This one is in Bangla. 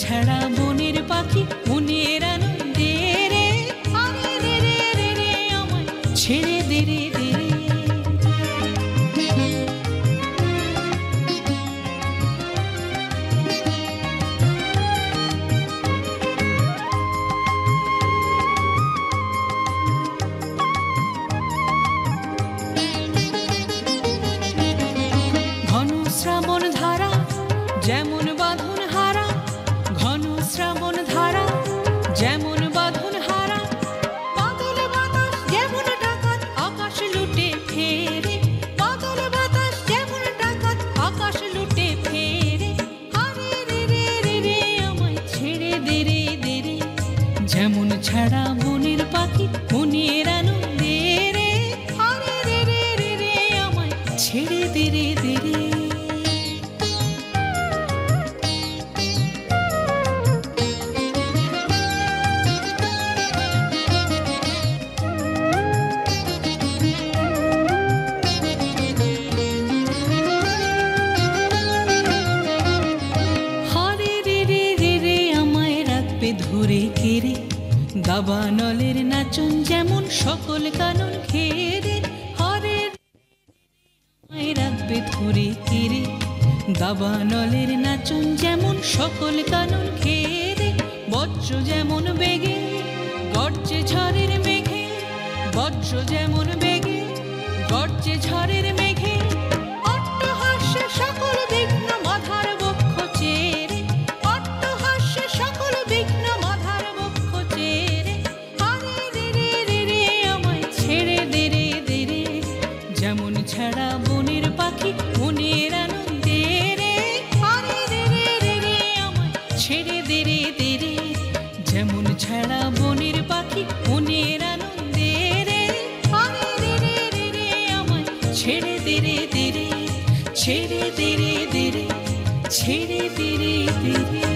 ছাড়া বনের পাখি মনের আনন্দে রে, আরে রে রে রে রে আমায় ছেড়ে দে রে দে রে। ঘন শ্রাবণ ধারা যেমন বাঁধন হারা, ঘন শ্রাবণ ধারা যেমন বাঁধন হারা, বাদল বাতাস যেমন ডাকাত আকাশ লুটে ফেরে, বাদল বাতাস যেমন ডাকাত আকাশ লুটে ফেরে, আরে রে রে রে রে আমায় ছেড়ে দে রে দে রে। যেমন ছাড়া বনের পাখি মনের আনন্দে রে, আরে রে রে রে রে আমায় ছেড়ে দে রে দে রে। ধরে কেড়ে দাবানলের নাচন যেমন সকল কানন ঘেরে, হরে আমায় রাখবে ধরে কেড়ে দাবানলের নাচন যেমন সকল কানন ঘেরে। বজ্র যেমন বেগে গর্জে ঝড়ের মেঘে, বজ্র যেমন বেগে গর্জে ঝড়ের মেঘে, অট্টহাস্যে সকল বিঘ্ন মাথার বক্ষ চেরে, অট্টহাস্যে সকল বিঘ্ন মাথার বক্ষ চেরে, আরে রে রে রে রে আমায় ছেড়ে দে রে দে রে। যেমন ছাড়া বনের পাখি মনের আনন্দে রে, আরে রে রে রে রে আমায় ছেড়ে দে রে দে রে। যেমন ছাড়া বনের পাখি মনের আনন্দে রে, আরে রে রে রে রে আমায় ছেড়ে দে রে দে রে, ছেড়ে দে রে দে রে, ছেড়ে দে রে দে রে।